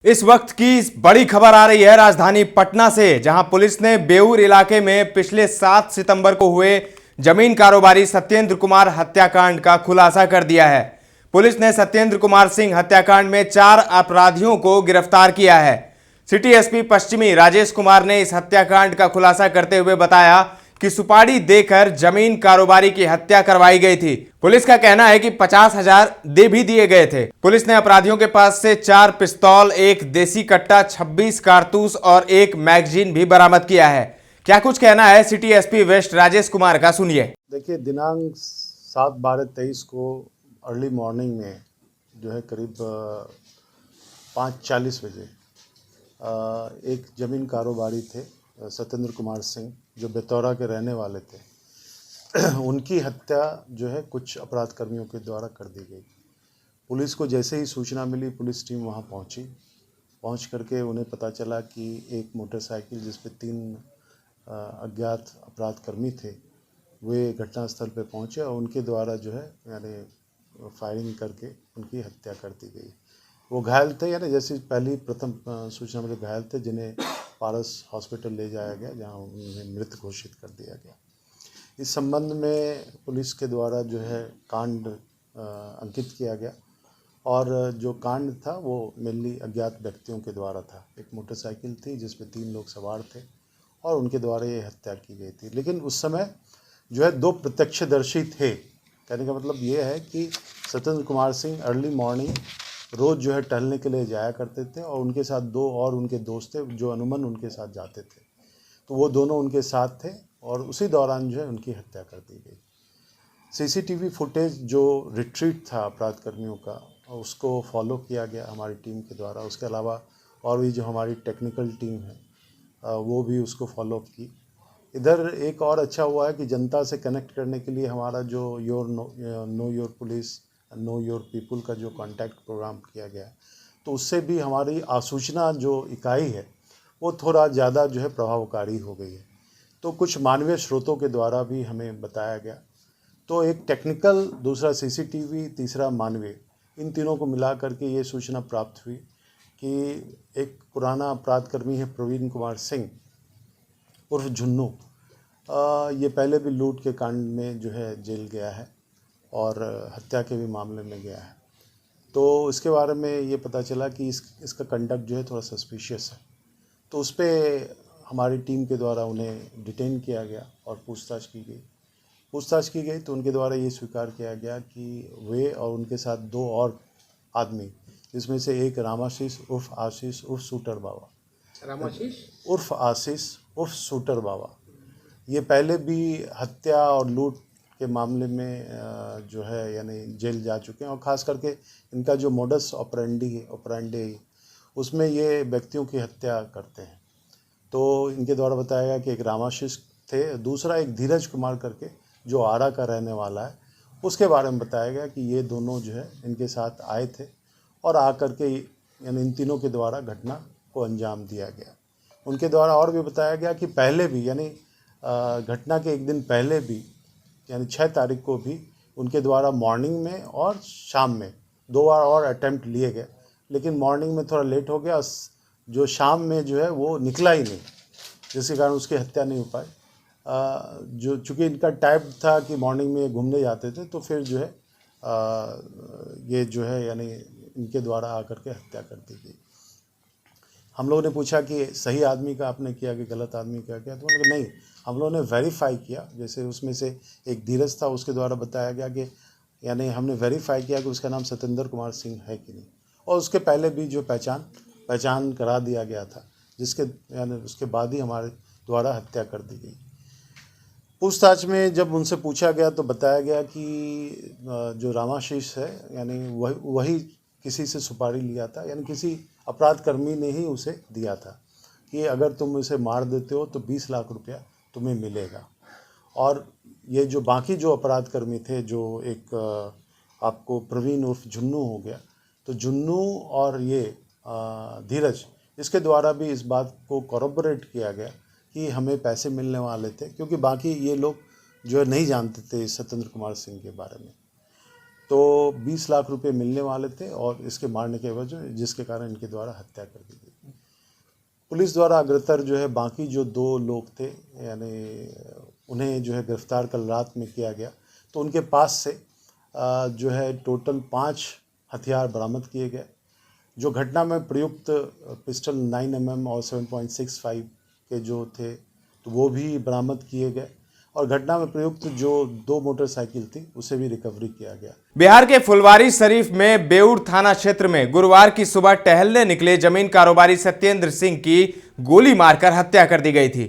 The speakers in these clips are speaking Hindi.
इस वक्त की बड़ी खबर आ रही है राजधानी पटना से, जहां पुलिस ने बेऊर इलाके में पिछले 7 सितंबर को हुए जमीन कारोबारी सत्येंद्र कुमार हत्याकांड का खुलासा कर दिया है। पुलिस ने सत्येंद्र कुमार सिंह हत्याकांड में 4 अपराधियों को गिरफ्तार किया है। सिटी एसपी पश्चिमी राजेश कुमार ने इस हत्याकांड का खुलासा करते हुए बताया कि सुपारी देकर जमीन कारोबारी की हत्या करवाई गई थी। पुलिस का कहना है कि 50,000 दे भी दिए गए थे। पुलिस ने अपराधियों के पास से 4 पिस्तौल, 1 देसी कट्टा, 26 कारतूस और 1 मैगजीन भी बरामद किया है। क्या कुछ कहना है city SP west Rajesh Kumar का, सुनिए। देखिए, दिनांक 7/12/23 को अर्ली मॉर्निंग में जो है करीब 5:40 बजे एक ज़मीन कारोबारी थे सत्येंद्र कुमार सिंह, जो बेतौरा के रहने वाले थे। उनकी हत्या जो है कुछ अपराध कर्मियों के द्वारा कर दी गई। पुलिस को जैसे ही सूचना मिली, पुलिस टीम वहां पहुंची। पहुंच करके उन्हें पता चला कि एक मोटरसाइकिल जिस पे 3 अज्ञात अपराध कर्मी थे, वे घटनास्थल पे पहुंचे और उनके द्वारा जो है यानी फायरिंग करके उनकी हत्या कर दी गई। वो घायल थे, यानी जैसे पहली प्रथम सूचना मिली, घायल थे, जिन्हें पारस हॉस्पिटल ले जाया गया, जहां उन्हें मृत घोषित कर दिया गया। इस संबंध में पुलिस के द्वारा जो है कांड अंकित किया गया और जो कांड था वो मेनली अज्ञात व्यक्तियों के द्वारा था। एक मोटरसाइकिल थी जिसमें 3 लोग सवार थे और उनके द्वारा ये हत्या की गई थी। लेकिन उस समय जो है 2 प्रत्यक्षदर्शी थे। कहने का मतलब ये है कि सत्येंद्र कुमार सिंह अर्ली मॉर्निंग रोज़ जो है टहलने के लिए जाया करते थे और उनके साथ 2 और उनके दोस्त थे जो अनुमन उनके साथ जाते थे। तो वो दोनों उनके साथ थे और उसी दौरान जो है उनकी हत्या कर दी गई। सीसीटीवी फुटेज जो रिट्रीट था अपराध कर्मियों का, उसको फॉलो किया गया हमारी टीम के द्वारा। उसके अलावा और भी जो हमारी टेक्निकल टीम है वो भी उसको फॉलो की। इधर एक और अच्छा हुआ है कि जनता से कनेक्ट करने के लिए हमारा जो know your police, know your people का जो कॉन्टैक्ट प्रोग्राम किया गया, तो उससे भी हमारी आसूचना जो इकाई है वो थोड़ा ज़्यादा जो है प्रभावकारी हो गई है। तो कुछ मानवीय स्रोतों के द्वारा भी हमें बताया गया। तो एक टेक्निकल, दूसरा सीसीटीवी, तीसरा मानवीय, इन तीनों को मिला करके ये सूचना प्राप्त हुई कि एक पुराना अपराध कर्मी है प्रवीण कुमार सिंह उर्फ झुन्नू, ये पहले भी लूट के कांड में जो है जेल गया है और हत्या के भी मामले में गया है। तो इसके बारे में ये पता चला कि इसका कंडक्ट जो है थोड़ा सस्पिशियस है। तो उस पर हमारी टीम के द्वारा उन्हें डिटेन किया गया और पूछताछ की गई। तो उनके द्वारा ये स्वीकार किया गया कि वे और उनके साथ 2 और आदमी, जिसमें से एक रामाशीष उर्फ आशीष उर्फ शूटर बाबा, उर्फ आशीष उर्फ शूटर बाबा, ये पहले भी हत्या और लूट के मामले में जो है यानी जेल जा चुके हैं। और ख़ास करके इनका जो मोडस ऑपरेंडी उसमें ये व्यक्तियों की हत्या करते हैं। तो इनके द्वारा बताया गया कि एक रामाशीष थे, दूसरा एक धीरज कुमार करके जो आरा का रहने वाला है, उसके बारे में बताया गया कि ये दोनों जो है इनके साथ आए थे और आकर के यानी इन तीनों के द्वारा घटना को अंजाम दिया गया। उनके द्वारा और भी बताया गया कि पहले भी यानी घटना के एक दिन पहले भी यानी 6 तारीख को भी उनके द्वारा मॉर्निंग में और शाम में 2 बार और अटैम्प्ट लिए गए, लेकिन मॉर्निंग में थोड़ा लेट हो गया, जो शाम में जो है वो निकला ही नहीं, जिसके कारण उसकी हत्या नहीं हो पाई। जो चूँकि इनका टाइप था कि मॉर्निंग में घूमने जाते थे, तो फिर जो है ये जो है यानी इनके द्वारा आकर के हत्या कर दी गई। हम लोगों ने पूछा कि सही आदमी का आपने किया कि गलत आदमी का किया, तो उन्होंने नहीं, हम लोगों ने वेरीफाई किया। जैसे उसमें से एक धीरज था, उसके द्वारा बताया गया कि यानी हमने वेरीफाई किया कि उसका नाम सत्येंद्र कुमार सिंह है कि नहीं, और उसके पहले भी जो पहचान करा दिया गया था, जिसके यानी उसके बाद ही हमारे द्वारा हत्या कर दी गई। पूछताछ में जब उनसे पूछा गया तो बताया गया कि जो रामाशीष है यानी वही किसी से सुपारी लिया था, यानी किसी अपराध कर्मी ने ही उसे दिया था कि अगर तुम इसे मार देते हो तो 20 लाख रुपया तुम्हें मिलेगा। और ये जो बाकी जो अपराध कर्मी थे, जो एक आपको प्रवीण उर्फ झुन्नू हो गया, तो झुन्नू और ये धीरज, इसके द्वारा भी इस बात को कॉरबोरेट किया गया कि हमें पैसे मिलने वाले थे, क्योंकि बाकी ये लोग जो है नहीं जानते थे सत्येंद्र कुमार सिंह के बारे में। तो 20 लाख रुपए मिलने वाले थे और इसके मारने के वजह जिसके कारण इनके द्वारा हत्या कर दी गई। पुलिस द्वारा अग्रतर जो है बाकी जो 2 लोग थे यानी उन्हें जो है गिरफ्तार कल रात में किया गया। तो उनके पास से जो है टोटल 5 हथियार बरामद किए गए। जो घटना में प्रयुक्त पिस्टल 9mm और 7.65 के जो थे तो वो भी बरामद किए गए और घटना में प्रयुक्त जो 2 मोटरसाइकिल थी उसे भी रिकवरी किया गया। बिहार के फुलवारी शरीफ में बेऊर थाना क्षेत्र में गुरुवार की सुबह टहलने निकले जमीन कारोबारी सत्येंद्र सिंह की गोली मारकर हत्या कर दी गई थी।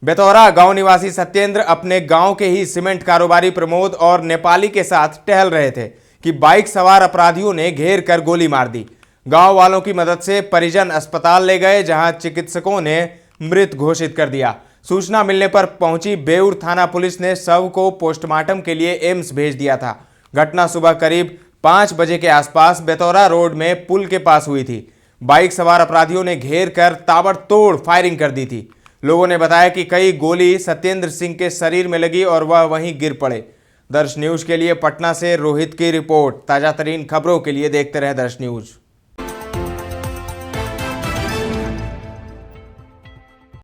बेतौरा गांव निवासी सत्येंद्र अपने गांव के ही सीमेंट कारोबारी प्रमोद और नेपाली के साथ टहल रहे थे कि बाइक सवार अपराधियों ने घेर कर गोली मार दी। गांव वालों की मदद से परिजन अस्पताल ले गए, जहां चिकित्सकों ने मृत घोषित कर दिया। सूचना मिलने पर पहुंची बेऊर थाना पुलिस ने शव को पोस्टमार्टम के लिए एम्स भेज दिया था। घटना सुबह करीब 5 बजे के आसपास बेतौरा रोड में पुल के पास हुई थी। बाइक सवार अपराधियों ने घेर कर ताबड़तोड़ फायरिंग कर दी थी। लोगों ने बताया कि कई गोली सत्येंद्र सिंह के शरीर में लगी और वह वहीं गिर पड़े। दर्श न्यूज के लिए पटना से रोहित की रिपोर्ट। ताजा तरीन खबरों के लिए देखते रहे दर्श न्यूज।